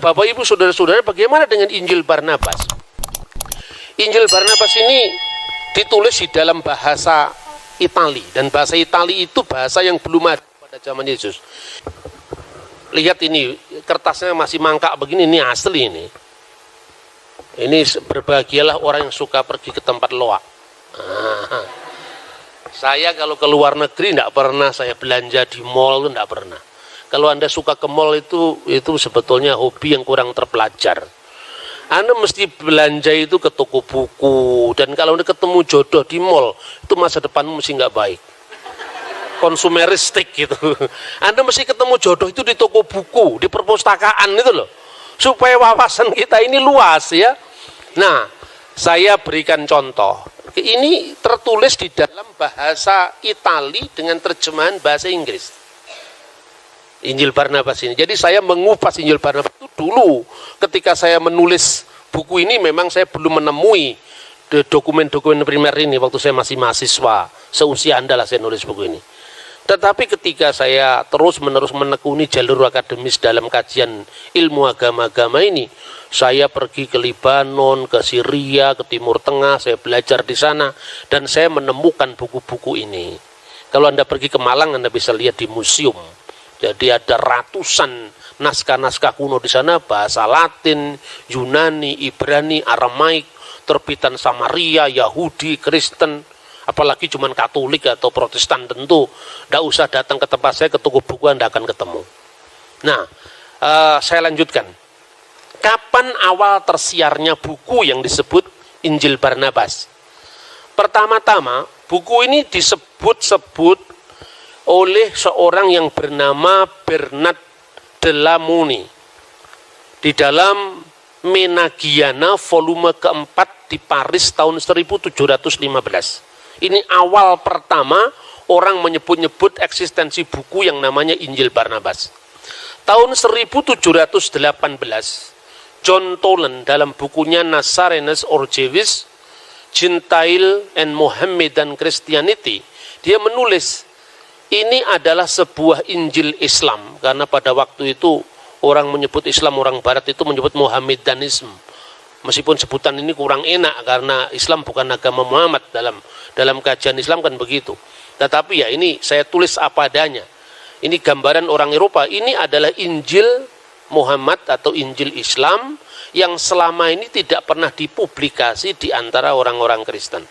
Bapak Ibu Saudara-saudara, bagaimana dengan Injil Barnabas? Injil Barnabas ini ditulis di dalam bahasa Itali, dan bahasa Itali itu bahasa yang belum ada pada zaman Yesus. Lihat ini, kertasnya masih mangkak begini, ini asli ini. Ini berbahagialah orang yang suka pergi ke tempat loak. Saya kalau ke luar negeri tidak pernah saya belanja di mall, itu tidak pernah. Kalau Anda suka ke mall itu sebetulnya hobi yang kurang terpelajar. Anda mesti belanja itu ke toko buku, dan kalau Anda ketemu jodoh di mall, itu masa depanmu mesti nggak baik. Konsumeristik gitu. Anda mesti ketemu jodoh itu di toko buku, di perpustakaan itu loh. Supaya wawasan kita ini luas ya. Nah, saya berikan contoh. Ini tertulis di dalam bahasa Itali dengan terjemahan bahasa Inggris. Injil Barnabas ini. Jadi saya mengupas Injil Barnabas itu dulu. Ketika saya menulis buku ini memang saya belum menemui dokumen-dokumen primer ini waktu saya masih mahasiswa. Seusia Anda lah saya nulis buku ini. Tetapi ketika saya terus-menerus menekuni jalur akademis dalam kajian ilmu agama-agama ini, saya pergi ke Libanon, ke Syria, ke Timur Tengah, saya belajar di sana, dan saya menemukan buku-buku ini. Kalau Anda pergi ke Malang, Anda bisa lihat di museum. Jadi ada ratusan naskah-naskah kuno di sana, bahasa Latin, Yunani, Ibrani, Aramaik, terbitan Samaria, Yahudi, Kristen, apalagi cuman Katolik atau Protestan tentu. Tidak usah datang ke tempat saya, ke toko buku Anda akan ketemu. Nah, saya lanjutkan. Kapan awal tersiarnya buku yang disebut Injil Barnabas? Pertama-tama, buku ini disebut-sebut oleh seorang yang bernama Bernard de la Muni di dalam Menagiana volume keempat di Paris tahun 1715. Ini awal pertama orang menyebut-nyebut eksistensi buku yang namanya Injil Barnabas. Tahun 1718, John Toland dalam bukunya Nazarenes or Jewish, Gentile and Mohammedan Christianity, dia menulis ini adalah sebuah Injil Islam, karena pada waktu itu orang menyebut Islam, orang Barat itu menyebut Mohammedanisme. Meskipun sebutan ini kurang enak karena Islam bukan agama Muhammad, dalam kajian Islam kan begitu. Tetapi ya ini saya tulis apa adanya. Ini gambaran orang Eropa, ini adalah Injil Muhammad atau Injil Islam yang selama ini tidak pernah dipublikasi di antara orang-orang Kristen.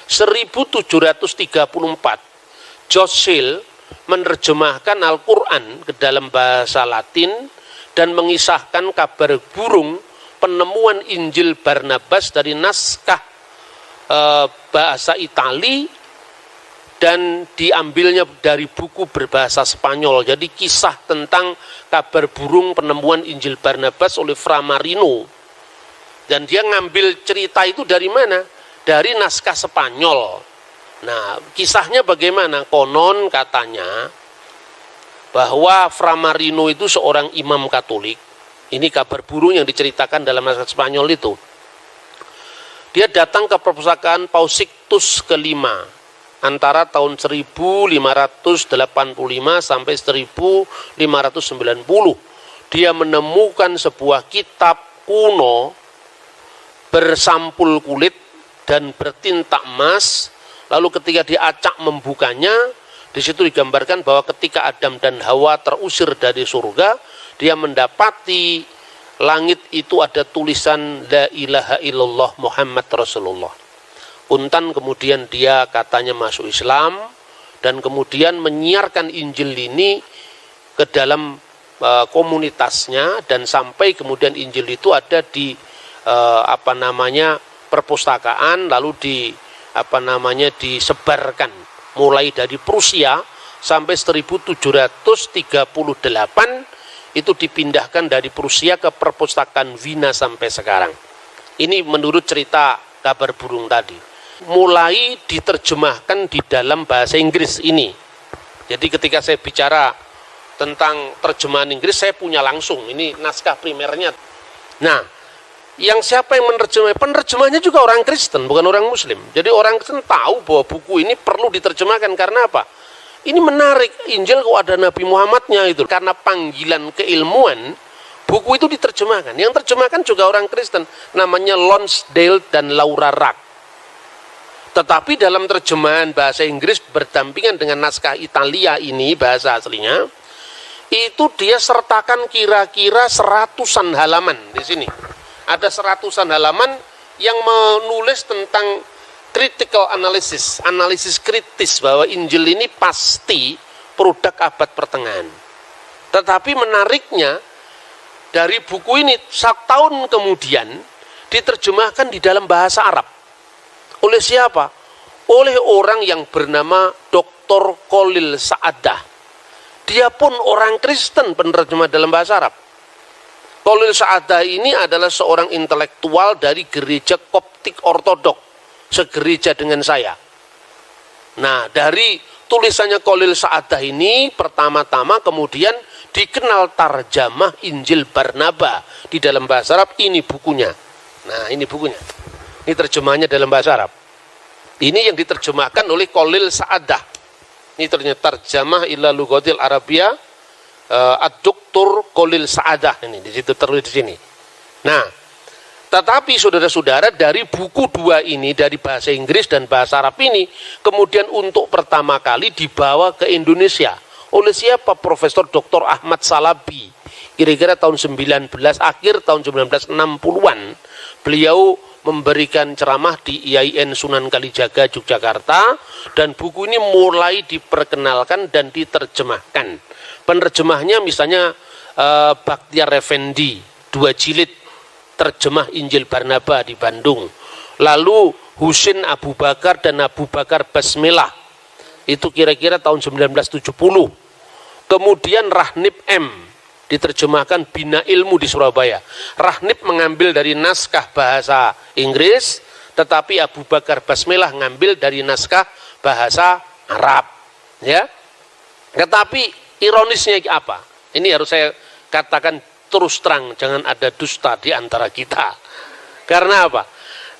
1734 George Sale menerjemahkan Al-Quran ke dalam bahasa Latin dan mengisahkan kabar burung penemuan Injil Barnabas dari naskah bahasa Itali dan diambilnya dari buku berbahasa Spanyol. Jadi kisah tentang kabar burung penemuan Injil Barnabas oleh Fra Marino. Dan dia ngambil cerita itu dari mana? Dari naskah Spanyol. Nah, kisahnya bagaimana? Konon katanya bahwa Fra Marino itu seorang imam Katolik. Ini kabar burung yang diceritakan dalam naskah Spanyol itu. Dia datang ke perpustakaan Paus Sixtus kelima antara tahun 1585 sampai 1590. Dia menemukan sebuah kitab kuno bersampul kulit dan bertinta emas. Lalu ketika diacak membukanya, di situ digambarkan bahwa ketika Adam dan Hawa terusir dari surga, dia mendapati langit itu ada tulisan La ilaha illallah Muhammad Rasulullah. Untan kemudian dia katanya masuk Islam dan kemudian menyiarkan Injil ini ke dalam komunitasnya, dan sampai kemudian Injil itu ada di perpustakaan, lalu disebarkan mulai dari Prusia sampai 1738 itu dipindahkan dari Prusia ke perpustakaan Wina sampai sekarang. Ini menurut cerita kabar burung tadi. Mulai diterjemahkan di dalam bahasa Inggris ini. Jadi ketika saya bicara tentang terjemahan Inggris, saya punya langsung ini naskah primernya. Nah, yang siapa yang menerjemah? Penerjemahnya juga orang Kristen, bukan orang Muslim. Jadi orang Kristen tahu bahwa buku ini perlu diterjemahkan. Karena apa? Ini menarik. Injil kok ada Nabi Muhammadnya itu. Karena panggilan keilmuan, Buku itu diterjemahkan. Yang terjemahkan juga orang Kristen, namanya Lonsdale dan Laura Rack. Tetapi dalam terjemahan bahasa Inggris berdampingan dengan naskah Italia ini, bahasa aslinya, itu dia sertakan kira-kira 100-an halaman di sini. Ada 100-an halaman yang menulis tentang critical analysis, analisis kritis bahwa Injil ini pasti produk abad pertengahan. Tetapi menariknya, dari buku ini 1 tahun kemudian diterjemahkan di dalam bahasa Arab. Oleh siapa? Oleh orang yang bernama Dr. Khalil Sa'adah. Dia pun orang Kristen, penerjemah dalam bahasa Arab. Khalil Sa'adah ini adalah seorang intelektual dari gereja Koptik Ortodok, segereja dengan saya. Nah, dari tulisannya Khalil Sa'adah ini pertama-tama kemudian dikenal tarjamah Injil Barnaba di dalam bahasa Arab. Ini bukunya. Nah, ini bukunya. Ini terjemahannya dalam bahasa Arab. Ini yang diterjemahkan oleh Khalil Sa'adah. Ini ternyata tarjamah ila lughatil Arabiyah ad-Doktor Khalil Sa'adah. Ini di situ tertulis di sini. Nah, tetapi saudara-saudara, dari buku 2 ini, dari bahasa Inggris dan bahasa Arab ini, kemudian untuk pertama kali dibawa ke Indonesia oleh siapa? Profesor Dr. Ahmad Salabi. Kira-kira tahun akhir tahun 1960-an, beliau memberikan ceramah di IAIN Sunan Kalijaga, Yogyakarta, dan buku ini mulai diperkenalkan dan diterjemahkan. Penerjemahnya misalnya Bakhtiar Effendi, 2 jilid terjemah Injil Barnaba di Bandung. Lalu Husin Abu Bakar dan Abu Bakar Basmelah, itu kira-kira tahun 1970. Kemudian Rahnip M, diterjemahkan Bina Ilmu di Surabaya. Rahnip mengambil dari naskah bahasa Inggris, tetapi Abu Bakar Basmelah ngambil dari naskah bahasa Arab. Ya. Tetapi ironisnya apa? Ini harus saya katakan terus terang, jangan ada dusta di antara kita. Karena apa?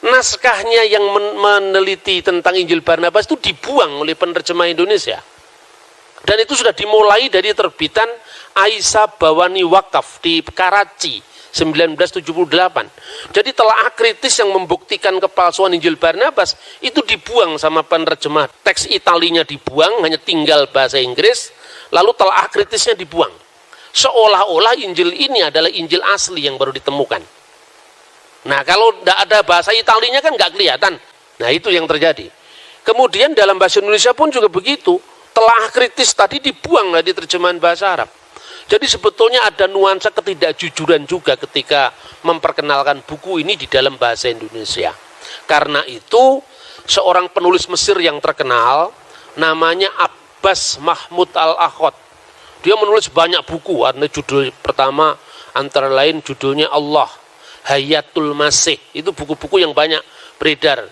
Naskahnya yang meneliti tentang Injil Barnabas itu dibuang oleh penerjemah Indonesia. Dan itu sudah dimulai dari terbitan Aisyah Bawani Wakaf di Karachi 1978. Jadi telaah kritis yang membuktikan kepalsuan Injil Barnabas itu dibuang sama penerjemah. Teks Italinya dibuang, hanya tinggal bahasa Inggris, lalu telaah kritisnya dibuang. Seolah-olah Injil ini adalah Injil asli yang baru ditemukan. Nah, kalau tidak ada bahasa Italinya kan nggak kelihatan. Nah, itu yang terjadi. Kemudian dalam bahasa Indonesia pun juga begitu. Telaah kritis tadi dibuang di terjemahan bahasa Arab. Jadi sebetulnya ada nuansa ketidakjujuran juga ketika memperkenalkan buku ini di dalam bahasa Indonesia. Karena itu seorang penulis Mesir yang terkenal namanya Abbas Mahmud Al-Akhod. Dia menulis banyak buku. Ada judul pertama antara lain judulnya Allah, Hayatul Masih. Itu buku-buku yang banyak beredar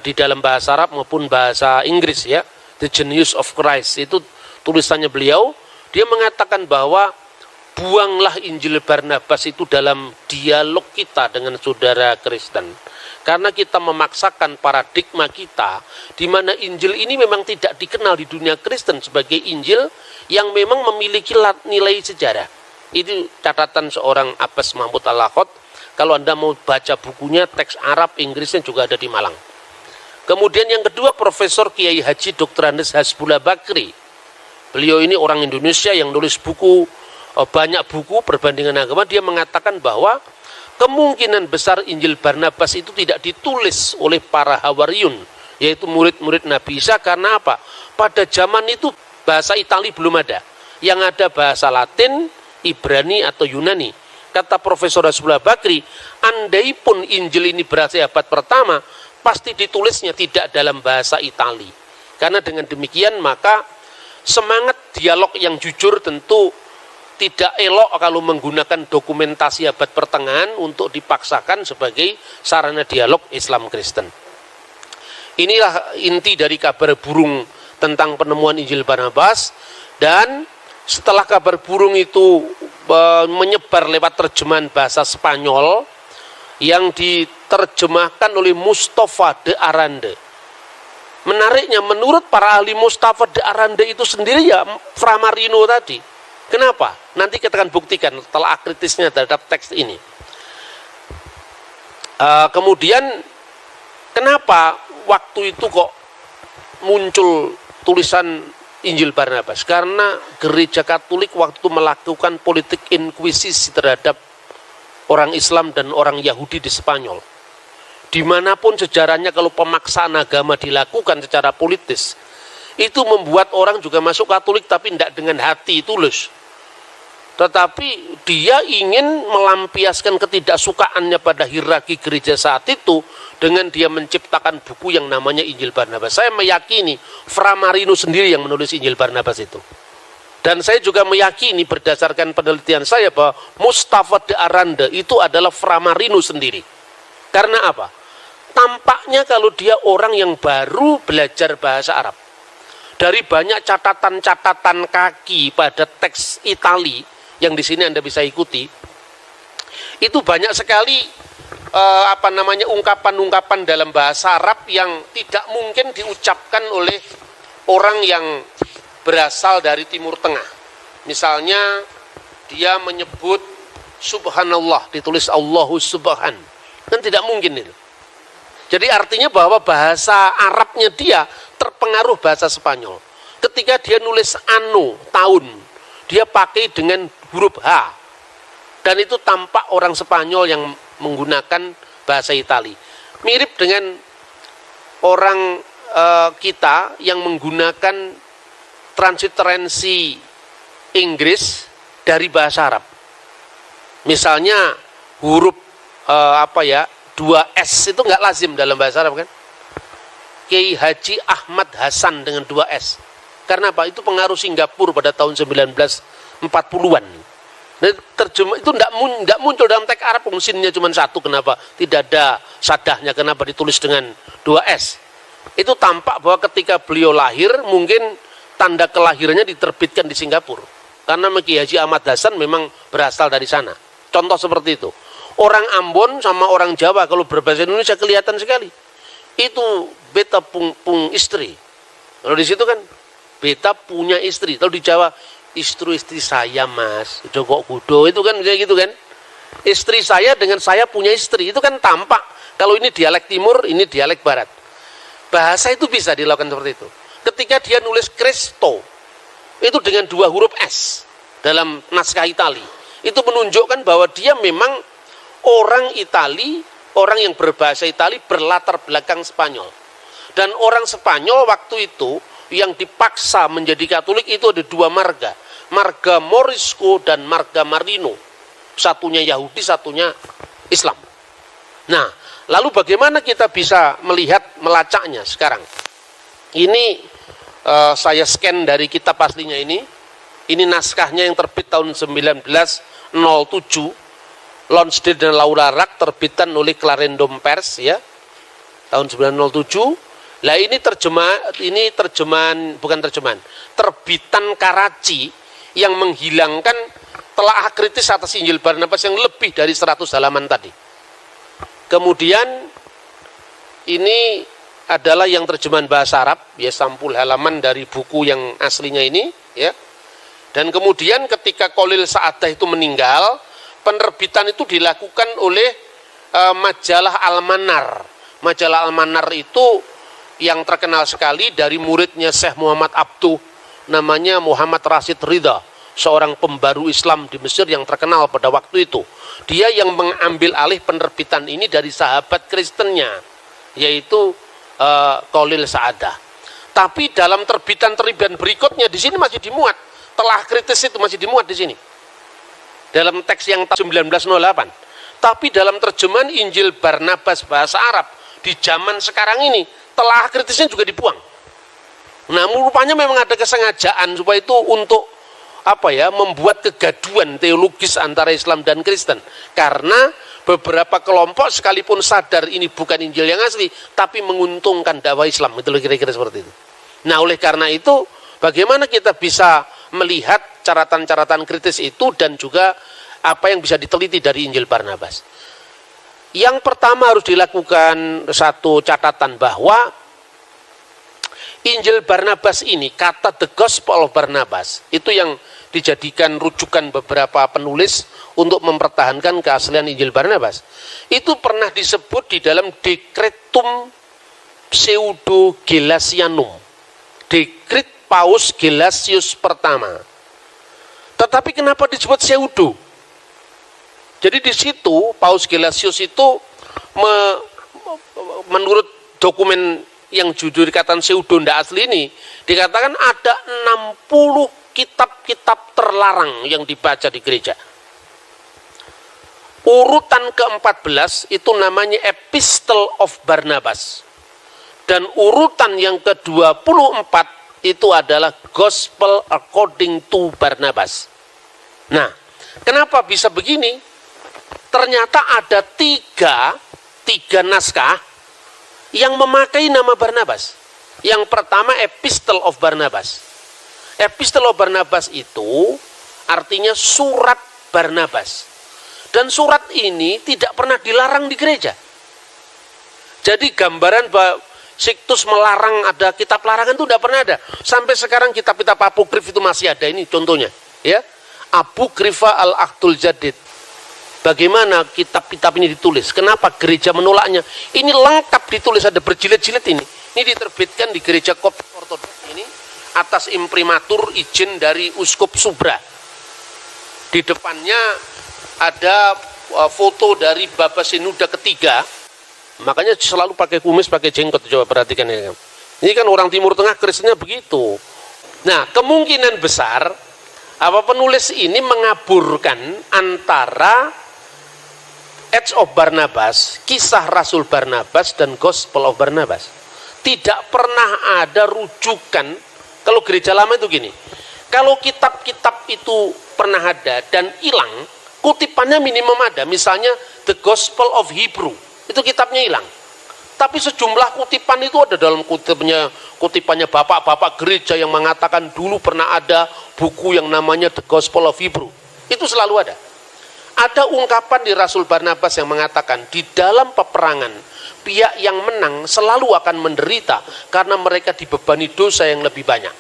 di dalam bahasa Arab maupun bahasa Inggris, ya. The Genius of Christ, itu tulisannya beliau. Dia mengatakan bahwa buanglah Injil Barnabas itu dalam dialog kita dengan saudara Kristen. Karena kita memaksakan paradigma kita, di mana Injil ini memang tidak dikenal di dunia Kristen sebagai Injil yang memang memiliki nilai sejarah. Itu catatan seorang Abbas Mahmud Al-Akhod. Kalau Anda mau baca bukunya, teks Arab, Inggrisnya juga ada di Malang. Kemudian yang kedua, Profesor Kiai Haji Dr. Andes Hasbullah Bakri. Beliau ini orang Indonesia yang nulis buku, banyak buku perbandingan agama. Dia mengatakan bahwa kemungkinan besar Injil Barnabas itu tidak ditulis oleh para Hawariyun, yaitu murid-murid Nabi Isa. Karena apa? Pada zaman itu bahasa Itali belum ada. Yang ada bahasa Latin, Ibrani atau Yunani. Kata Profesor Hasbullah Bakri, andai pun Injil ini berasal abad pertama, pasti ditulisnya tidak dalam bahasa Itali. Karena dengan demikian maka semangat dialog yang jujur tentu tidak elok kalau menggunakan dokumentasi abad pertengahan untuk dipaksakan sebagai sarana dialog Islam Kristen. Inilah inti dari kabar burung tentang penemuan Injil Barnabas. Dan setelah kabar burung itu menyebar lewat terjemahan bahasa Spanyol yang diterjemahkan oleh Mustafa de Arande. Menariknya, menurut para ahli, Mustafa de Arande itu sendiri ya Fra Marino tadi. Kenapa? Nanti kita akan buktikan telah kritisnya terhadap teks ini. Kemudian kenapa waktu itu kok muncul tulisan Injil Barnabas? Karena gereja Katolik waktu itu melakukan politik inkuisisi terhadap orang Islam dan orang Yahudi di Spanyol. Dimanapun sejarahnya kalau pemaksaan agama dilakukan secara politis, itu membuat orang juga masuk Katolik tapi tidak dengan hati tulus. Tetapi dia ingin melampiaskan ketidaksukaannya pada hierarki gereja saat itu dengan dia menciptakan buku yang namanya Injil Barnabas. Saya meyakini Fra Marino sendiri yang menulis Injil Barnabas itu. Dan saya juga meyakini berdasarkan penelitian saya bahwa Mustafa de Aranda itu adalah Fra Marino sendiri. Karena apa? Tampaknya kalau dia orang yang baru belajar bahasa Arab. Dari banyak catatan-catatan kaki pada teks Itali yang di sini Anda bisa ikuti, itu banyak sekali ungkapan-ungkapan dalam bahasa Arab yang tidak mungkin diucapkan oleh orang yang berasal dari Timur Tengah. Misalnya dia menyebut Subhanallah, ditulis Allahu Subhan, kan tidak mungkin itu. Jadi artinya bahwa bahasa Arabnya dia terpengaruh bahasa Spanyol. Ketika dia nulis anno, tahun, dia pakai dengan huruf H. Dan itu tampak orang Spanyol yang menggunakan bahasa Itali. Mirip dengan orang kita yang menggunakan transliterasi Inggris dari bahasa Arab. Misalnya huruf 2S itu nggak lazim dalam bahasa Arab kan? Kiai Haji Ahmad Hasan dengan 2S. Karena apa? Itu pengaruh Singapura pada tahun 1940-an. Nah, terjemah itu tidak muncul dalam teks Arab, mesinnya cuma satu. Kenapa? Tidak ada sadahnya. Kenapa ditulis dengan 2S? Itu tampak bahwa ketika beliau lahir, mungkin tanda kelahirannya diterbitkan di Singapura. Karena Kiai Haji Ahmad Hasan memang berasal dari sana. Contoh seperti itu. Orang Ambon sama orang Jawa kalau berbahasa Indonesia kelihatan sekali. Itu beta pung istri. Kalau di situ kan beta punya istri. Kalau di Jawa istri saya mas, Joko Kudo itu kan kayak gitu kan. Istri saya dengan saya punya istri itu kan tampak. Kalau ini dialek timur, ini dialek barat. Bahasa itu bisa dilakukan seperti itu. Ketika dia nulis Cristo itu dengan 2 huruf S dalam naskah Itali, itu menunjukkan bahwa dia memang orang Itali, orang yang berbahasa Itali berlatar belakang Spanyol. Dan orang Spanyol waktu itu yang dipaksa menjadi Katolik itu ada 2 marga. Marga Morisco dan marga Marino. Satunya Yahudi, satunya Islam. Nah, lalu bagaimana kita bisa melacaknya sekarang? Ini saya scan dari kitab aslinya ini. Ini naskahnya yang terbit tahun 1907. Lonsdale dan Laura Rak, terbitan oleh Clarendon Pers ya. Tahun 1907. Lah ini terbitan Karachi yang menghilangkan telaah kritis atas Injil Barnabas yang lebih dari 100 halaman tadi. Kemudian ini adalah yang terjemahan bahasa Arab, ya, sampul halaman dari buku yang aslinya ini, ya. Dan kemudian ketika Khalil Sa'adah itu meninggal, penerbitan itu dilakukan oleh majalah Al-Manar. Majalah Al-Manar itu yang terkenal sekali dari muridnya Syekh Muhammad Abduh, namanya Muhammad Rashid Ridha, seorang pembaru Islam di Mesir yang terkenal pada waktu itu. Dia yang mengambil alih penerbitan ini dari sahabat Kristennya, yaitu Khalil Sa'adah. Tapi dalam terbitan-terbitan berikutnya di sini masih dimuat, telah kritis itu masih dimuat di sini. Dalam teks yang 1908. Tapi dalam terjemahan Injil Barnabas bahasa Arab di zaman sekarang ini, telah kritisnya juga dibuang. Nah, rupanya memang ada kesengajaan supaya itu untuk membuat kegaduhan teologis antara Islam dan Kristen. Karena beberapa kelompok sekalipun sadar ini bukan Injil yang asli, tapi menguntungkan dakwah Islam. Itu kira-kira seperti itu. Nah, oleh karena itu, bagaimana kita bisa melihat catatan-catatan kritis itu dan juga apa yang bisa diteliti dari Injil Barnabas? Yang pertama harus dilakukan satu catatan bahwa Injil Barnabas ini, kata the Gospel of Barnabas, itu yang dijadikan rujukan beberapa penulis untuk mempertahankan keaslian Injil Barnabas. Itu pernah disebut di dalam Decretum Pseudo Gelasianum, dekret Paus Gelasius pertama. Tetapi kenapa disebut pseudo? Jadi di situ Paus Gelasius itu menurut dokumen yang judul dikatakan pseudo ndak asli ini, dikatakan ada 60 kitab-kitab terlarang yang dibaca di gereja. Urutan ke-14 itu namanya Epistle of Barnabas. Dan urutan yang ke-24 itu adalah Gospel according to Barnabas. Nah, kenapa bisa begini? Ternyata ada tiga naskah yang memakai nama Barnabas. Yang pertama Epistle of Barnabas. Epistle of Barnabas itu artinya surat Barnabas. Dan surat ini tidak pernah dilarang di gereja. Jadi gambaran bahwa Sixtus melarang ada kitab larangan itu tidak pernah ada. Sampai sekarang kitab-kitab apokrif itu masih ada. Ini contohnya, ya. Apokrifa al-Ahdul Jadid. Bagaimana kitab-kitab ini ditulis? Kenapa gereja menolaknya? Ini lengkap ditulis, ada berjilid-jilid ini. Ini diterbitkan di gereja Koptik Ortodoks ini atas imprimatur izin dari Uskup Subra. Di depannya ada foto dari Bapak Sinuda ketiga. Makanya selalu pakai kumis, pakai jenggot. Coba perhatikan ini. Ini kan orang Timur Tengah Kristennya begitu. Nah, kemungkinan besar penulis ini mengaburkan antara Acts of Barnabas, kisah Rasul Barnabas, dan Gospel of Barnabas. Tidak pernah ada rujukan. Kalau gereja lama itu gini, kalau kitab-kitab itu pernah ada dan hilang, kutipannya minimum ada. Misalnya The Gospel of Hebrew, itu kitabnya hilang. Tapi sejumlah kutipan itu ada dalam kutipannya bapak-bapak gereja yang mengatakan dulu pernah ada buku yang namanya The Gospel of Hebrew. Itu selalu ada. Ada ungkapan di Rasul Barnabas yang mengatakan di dalam peperangan pihak yang menang selalu akan menderita karena mereka dibebani dosa yang lebih banyak.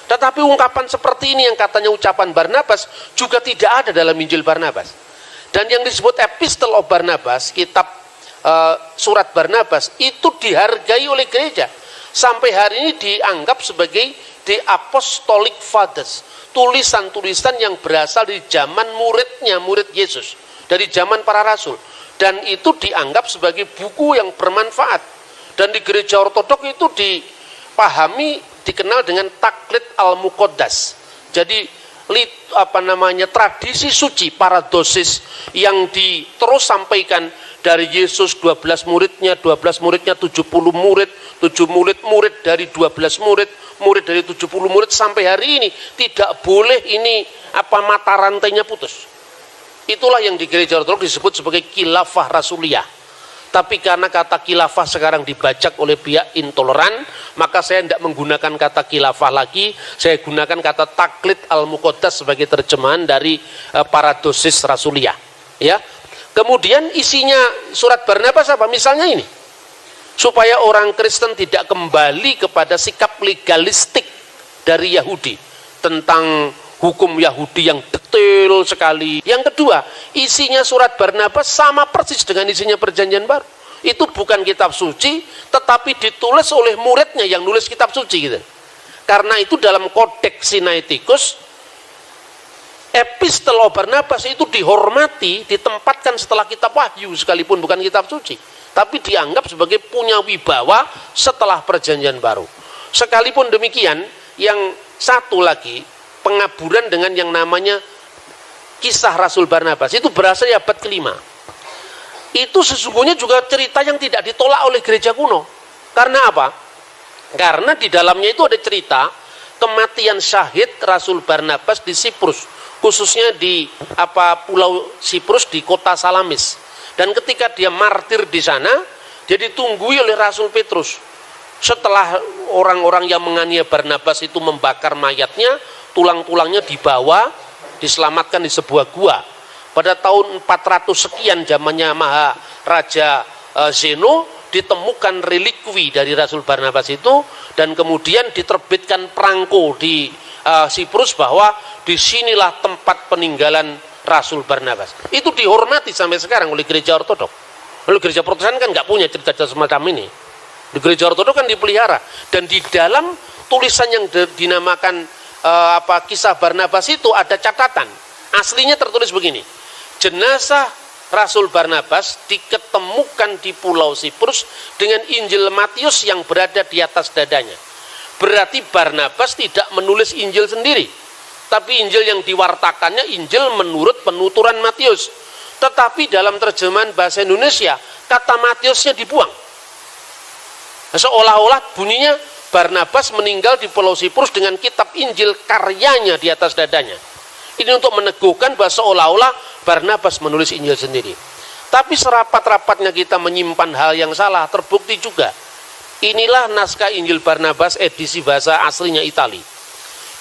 Tetapi ungkapan seperti ini yang katanya ucapan Barnabas juga tidak ada dalam Injil Barnabas. Dan yang disebut Epistle of Barnabas, kitab surat Barnabas, itu dihargai oleh gereja. Sampai hari ini dianggap sebagai The Apostolic Fathers, tulisan-tulisan yang berasal dari zaman murid Yesus, dari zaman para rasul. Dan itu dianggap sebagai buku yang bermanfaat. Dan di gereja ortodoks itu dikenal dengan Taklid al-Muqaddas. Jadi tradisi suci, paradosis yang terus sampaikan dari Yesus 12 muridnya 70 murid, 7 murid dari 12 murid dari 70 murid sampai hari ini. Tidak boleh ini mata rantainya putus. Itulah yang di gereja ortodoks disebut sebagai khilafah rasuliyah. Tapi karena kata khilafah sekarang dibajak oleh pihak intoleran, maka saya tidak menggunakan kata khilafah lagi, saya gunakan kata taklid al-muqaddas sebagai terjemahan dari paradosis rasuliyah. Ya. Kemudian isinya surat Barnabas apa? Misalnya ini, supaya orang Kristen tidak kembali kepada sikap legalistik dari Yahudi tentang hukum Yahudi yang detail sekali. Yang kedua, isinya surat Barnabas sama persis dengan isinya Perjanjian Baru. Itu bukan kitab suci, tetapi ditulis oleh muridnya yang nulis kitab suci gitu. Karena itu dalam Kodeks Sinaiticus, Epistle of Barnabas itu dihormati, ditempatkan setelah kitab Wahyu sekalipun bukan kitab suci, tapi dianggap sebagai punya wibawa setelah Perjanjian Baru. Sekalipun demikian, yang satu lagi, pengaburan dengan yang namanya kisah Rasul Barnabas, itu berasal dari abad ke-5. Itu sesungguhnya juga cerita yang tidak ditolak oleh gereja kuno. Karena apa? Karena di dalamnya itu ada cerita kematian syahid Rasul Barnabas di Siprus, khususnya di pulau Siprus di kota Salamis. Dan ketika dia martir di sana, dia ditunggui oleh Rasul Petrus. Setelah orang-orang yang menganiaya Barnabas itu membakar mayatnya, tulang-tulangnya dibawa, diselamatkan di sebuah gua. Pada tahun 400 sekian zamannya Maharaja Zeno, ditemukan relikwi dari Rasul Barnabas itu, dan kemudian diterbitkan perangko di Siprus bahwa disinilah tempat peninggalan Rasul Barnabas. Itu dihormati sampai sekarang oleh gereja ortodok. Lalu gereja Protestan kan nggak punya cerita semacam ini. Di gereja ortodok kan dipelihara, dan di dalam tulisan yang dinamakan kisah Barnabas itu ada catatan. Aslinya tertulis begini: jenazah Rasul Barnabas diketemukan di Pulau Siprus dengan Injil Matius yang berada di atas dadanya. Berarti Barnabas tidak menulis Injil sendiri, tapi Injil yang diwartakannya Injil menurut penuturan Matius. Tetapi dalam terjemahan bahasa Indonesia kata Matiusnya dibuang. Seolah-olah bunyinya Barnabas meninggal di Pulau Siprus dengan kitab Injil karyanya di atas dadanya. Ini untuk meneguhkan bahwa seolah-olah Barnabas menulis Injil sendiri. Tapi serapat-rapatnya kita menyimpan hal yang salah, terbukti juga. Inilah naskah Injil Barnabas edisi bahasa aslinya Itali.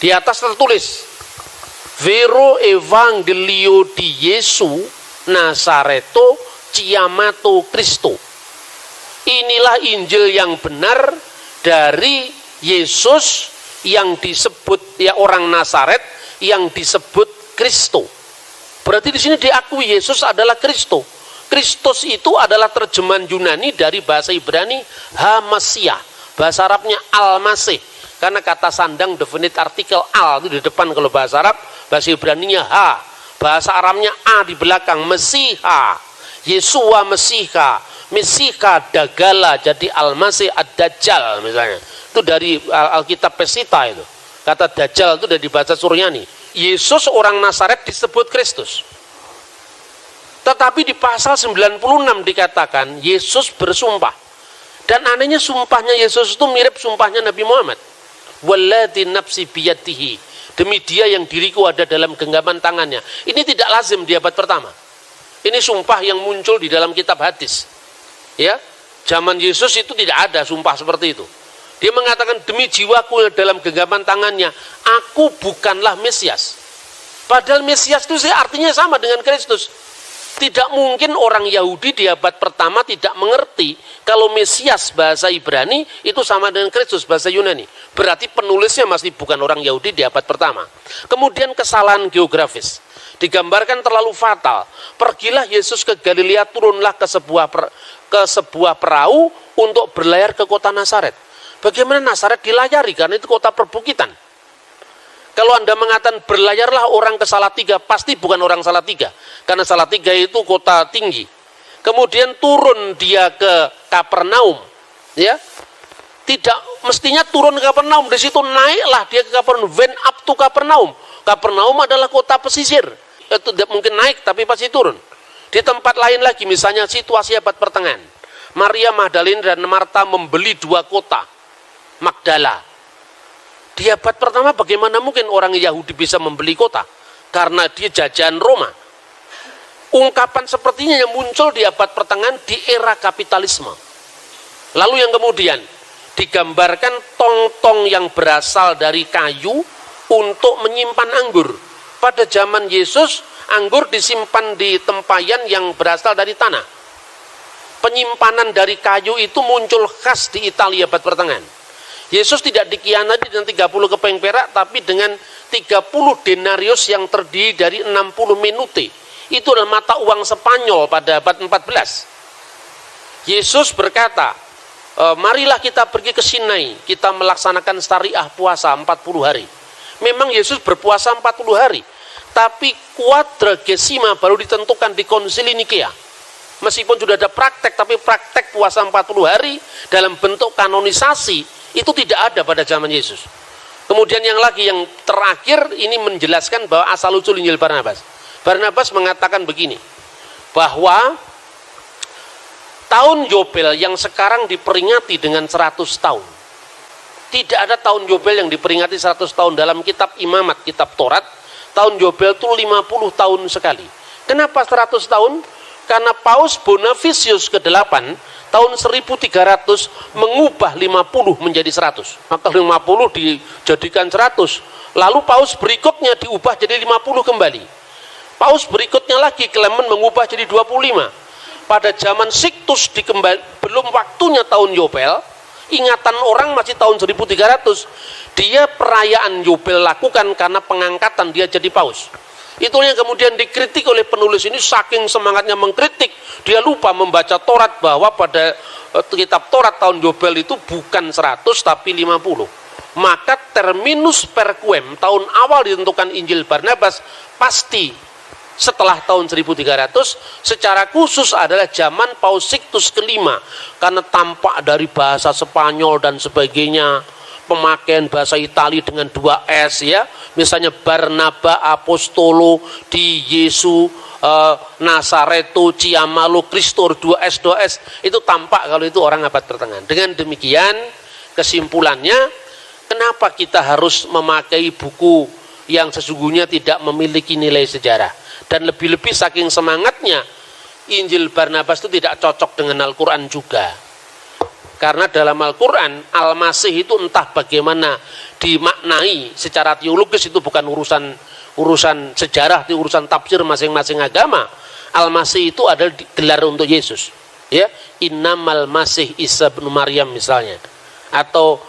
Di atas tertulis, Vero Evangelio di Yesu Nazareto Chiamato Cristo. Inilah Injil yang benar dari Yesus yang disebut orang Nazaret yang disebut Kristo. Berarti di sini diakui Yesus adalah Kristo. Kristus itu adalah terjemahan Yunani dari bahasa Ibrani Hamasia, bahasa Arabnya Al-Masih. Karena kata sandang definite artikel al itu di depan kalau bahasa Arab, bahasa Ibraninya ha, bahasa Aramnya a di belakang, Mesiha, Yesua Mesiha. Mesiha Dagala, jadi Al-Masih Ad-Dajjal misalnya. Itu dari Alkitab Pesita itu. Kata Dajjal itu dari bahasa Suryani. Yesus orang Nazaret disebut Kristus. Tetapi di pasal 96 dikatakan Yesus bersumpah. Dan anehnya sumpahnya Yesus itu mirip sumpahnya Nabi Muhammad. Walladzi nafsi biyadihi. Demi dia yang diriku ada dalam genggaman tangannya. Ini tidak lazim di abad pertama. Ini sumpah yang muncul di dalam kitab hadis. Ya, zaman Yesus itu tidak ada sumpah seperti itu. Dia mengatakan demi jiwaku yang dalam genggaman tangannya, aku bukanlah Mesias. Padahal Mesias itu artinya sama dengan Kristus. Tidak mungkin orang Yahudi di abad pertama tidak mengerti kalau Mesias bahasa Ibrani itu sama dengan Kristus bahasa Yunani. Berarti penulisnya masih bukan orang Yahudi di abad pertama. Kemudian kesalahan geografis digambarkan terlalu fatal. Pergilah Yesus ke Galilea, turunlah ke sebuah perahu untuk berlayar ke kota Nazaret. Bagaimana Nazaret dilayari? Karena itu kota perbukitan. Kalau Anda mengatakan berlayarlah orang ke Salatiga, pasti bukan orang Salatiga. Karena Salatiga itu kota tinggi. Kemudian turun dia ke Kapernaum. Ya, tidak mestinya turun ke Kapernaum. Di situ naiklah dia ke Kapernaum. Went up to Kapernaum. Kapernaum adalah kota pesisir. Itu tidak mungkin naik, tapi pasti turun. Di tempat lain lagi, misalnya situasi abad pertengahan. Maria Magdalena dan Marta membeli 2 kota. Magdala. Di abad pertama bagaimana mungkin orang Yahudi bisa membeli kota? Karena dia jajahan Roma. Ungkapan sepertinya yang muncul di abad pertengahan di era kapitalisme. Lalu yang kemudian digambarkan tong-tong yang berasal dari kayu untuk menyimpan anggur. Pada zaman Yesus, anggur disimpan di tempayan yang berasal dari tanah. Penyimpanan dari kayu itu muncul khas di Italia abad pertengahan. Yesus tidak dikhianati dengan 30 keping perak, tapi dengan 30 denarius yang terdiri dari 60 minute. Itu adalah mata uang Spanyol pada abad 14. Yesus berkata, marilah kita pergi ke Sinai, kita melaksanakan syariah puasa 40 hari. Memang Yesus berpuasa 40 hari, tapi Quadragesima baru ditentukan di Konsili Nikea. Meskipun sudah ada praktek, tapi praktek puasa 40 hari dalam bentuk kanonisasi itu tidak ada pada zaman Yesus. Kemudian yang lagi yang terakhir ini menjelaskan bahwa asal-usul Injil Barnabas. Barnabas mengatakan begini, bahwa tahun Yobel yang sekarang diperingati dengan 100 tahun. Tidak ada tahun Yobel yang diperingati 100 tahun dalam kitab Imamat, kitab Taurat. Tahun Yobel itu 50 tahun sekali. Kenapa 100 tahun? Karena Paus Bonavisius ke-8 tahun 1300 mengubah 50 menjadi 100. Maka 50 dijadikan 100. Lalu Paus berikutnya diubah jadi 50 kembali. Paus berikutnya lagi Clement mengubah jadi 25. Pada zaman Sixtus belum waktunya tahun Yobel, ingatan orang masih tahun 1300. Dia perayaan Yobel lakukan karena pengangkatan dia jadi paus. Itu yang kemudian dikritik oleh penulis ini, saking semangatnya mengkritik, dia lupa membaca Taurat bahwa pada kitab Taurat tahun Yobel itu bukan 100 tapi 50. Maka terminus perquem, tahun awal ditentukan Injil Barnabas, pasti setelah tahun 1300 secara khusus adalah zaman Paus Sixtus kelima, karena tampak dari bahasa Spanyol dan sebagainya, pemakaian bahasa Itali dengan 2 S ya, misalnya Barnaba Apostolo di Yesu Nasareto Ciamalo Kristor 2S itu tampak kalau itu orang abad pertengahan. Dengan demikian kesimpulannya, kenapa kita harus memakai buku yang sesungguhnya tidak memiliki nilai sejarah? Dan lebih-lebih saking semangatnya Injil Barnabas itu tidak cocok dengan Al-Quran juga. Karena dalam Al-Quran, Al-Masih itu entah bagaimana dimaknai secara teologis, itu bukan urusan sejarah, itu urusan tafsir masing-masing agama. Al-Masih itu adalah gelar untuk Yesus. Ya, Innamal Masih Isa bin Maryam misalnya. Atau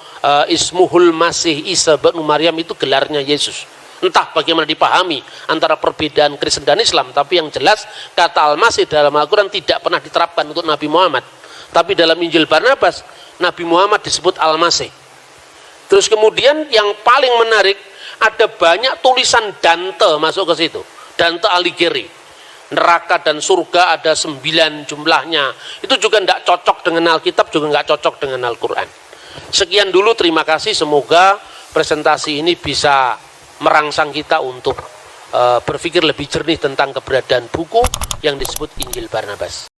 Ismuhul Masih Isa bin Maryam itu gelarnya Yesus. Entah bagaimana dipahami antara perbedaan Kristen dan Islam, tapi yang jelas kata Al-Masih dalam Al-Quran tidak pernah diterapkan untuk Nabi Muhammad. Tapi dalam Injil Barnabas, Nabi Muhammad disebut Al-Masih. Terus kemudian yang paling menarik, ada banyak tulisan Dante masuk ke situ. Dante Alighieri. Neraka dan surga ada 9 jumlahnya. Itu juga tidak cocok dengan Alkitab, juga nggak cocok dengan Al-Quran. Sekian dulu, terima kasih. Semoga presentasi ini bisa merangsang kita untuk berpikir lebih jernih tentang keberadaan buku yang disebut Injil Barnabas.